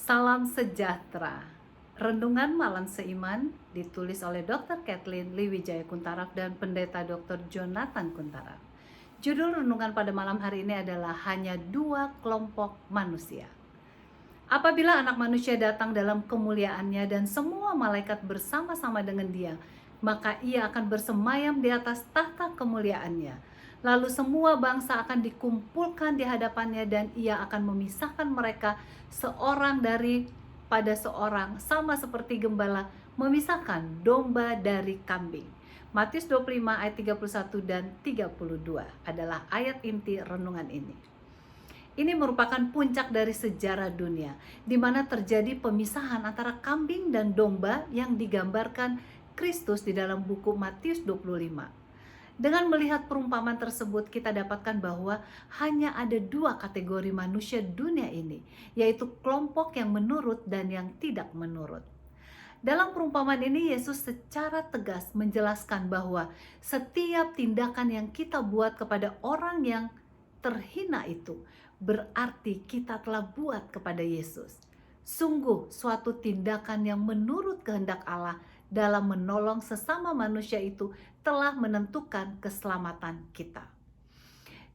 Salam sejahtera. Renungan Malam Seiman ditulis oleh Dr. Kathleen Liwijaya Kuntaraf dan Pendeta Dr. Jonathan Kuntaraf. Judul renungan pada malam hari ini adalah hanya dua kelompok manusia. Apabila anak manusia datang dalam kemuliaannya dan semua malaikat bersama-sama dengan dia, maka ia akan bersemayam di atas tahta kemuliaannya. Lalu semua bangsa akan dikumpulkan di hadapannya dan ia akan memisahkan mereka seorang daripada seorang, sama seperti gembala memisahkan domba dari kambing. Matius 25 ayat 31 dan 32 adalah ayat inti renungan ini. Ini merupakan puncak dari sejarah dunia, di mana terjadi pemisahan antara kambing dan domba yang digambarkan Kristus di dalam buku Matius 25. Dengan melihat perumpamaan tersebut, kita dapatkan bahwa hanya ada dua kategori manusia dunia ini, yaitu kelompok yang menurut dan yang tidak menurut. Dalam perumpamaan ini, Yesus secara tegas menjelaskan bahwa setiap tindakan yang kita buat kepada orang yang terhina itu berarti kita telah buat kepada Yesus. Sungguh suatu tindakan yang menurut kehendak Allah dalam menolong sesama manusia itu telah menentukan keselamatan kita.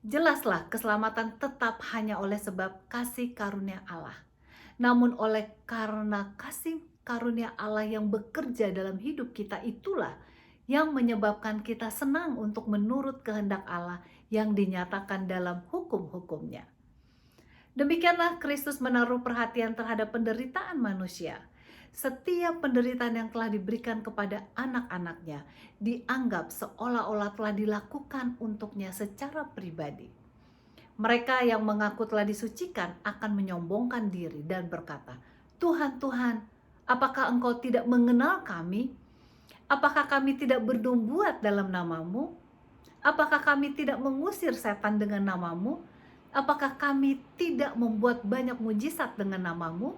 Jelaslah keselamatan tetap hanya oleh sebab kasih karunia Allah. Namun karena kasih karunia Allah yang bekerja dalam hidup kita itulah yang menyebabkan kita senang untuk menurut kehendak Allah yang dinyatakan dalam hukum-hukumnya. Demikianlah Kristus menaruh perhatian terhadap penderitaan manusia. Setiap penderitaan yang telah diberikan kepada anak-anaknya dianggap seolah-olah telah dilakukan untuknya secara pribadi. Mereka yang mengaku telah disucikan akan menyombongkan diri dan berkata, "Tuhan, Tuhan, apakah Engkau tidak mengenal kami? Apakah kami tidak bernubuat dalam namamu? Apakah kami tidak mengusir setan dengan namamu? Apakah kami tidak membuat banyak mujizat dengan namamu?"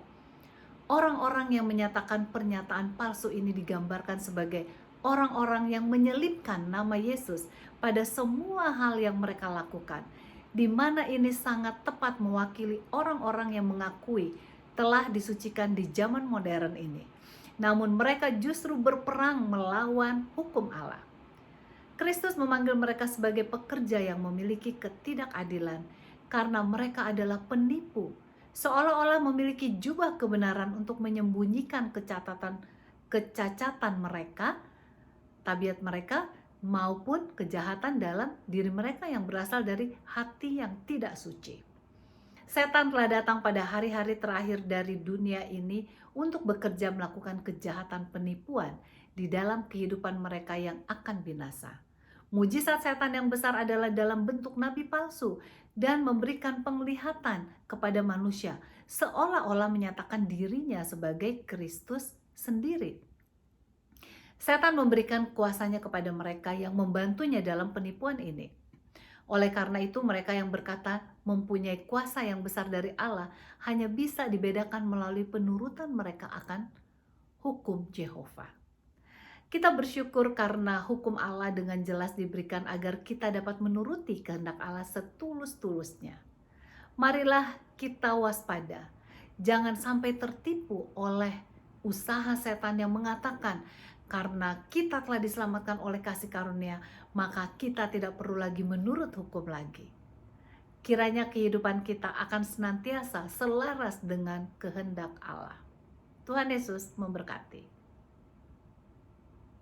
Orang-orang yang menyatakan pernyataan palsu ini digambarkan sebagai orang-orang yang menyelipkan nama Yesus pada semua hal yang mereka lakukan, di mana ini sangat tepat mewakili orang-orang yang mengakui telah disucikan di zaman modern ini. Namun mereka justru berperang melawan hukum Allah. Kristus memanggil mereka sebagai pekerja yang memiliki ketidakadilan karena mereka adalah penipu, seolah-olah memiliki jubah kebenaran untuk menyembunyikan kecacatan mereka, tabiat mereka, maupun kejahatan dalam diri mereka yang berasal dari hati yang tidak suci. Setan telah datang pada hari-hari terakhir dari dunia ini untuk bekerja melakukan kejahatan penipuan di dalam kehidupan mereka yang akan binasa. Mujizat setan yang besar adalah dalam bentuk nabi palsu dan memberikan penglihatan kepada manusia, seolah-olah menyatakan dirinya sebagai Kristus sendiri. Setan memberikan kuasanya kepada mereka yang membantunya dalam penipuan ini. Oleh karena itu, mereka yang berkata mempunyai kuasa yang besar dari Allah hanya bisa dibedakan melalui penurutan mereka akan hukum Yehova. Kita bersyukur karena hukum Allah dengan jelas diberikan agar kita dapat menuruti kehendak Allah setulus-tulusnya. Marilah kita waspada, jangan sampai tertipu oleh usaha setan yang mengatakan karena kita telah diselamatkan oleh kasih karunia, maka kita tidak perlu lagi menurut hukum lagi. Kiranya kehidupan kita akan senantiasa selaras dengan kehendak Allah. Tuhan Yesus memberkati.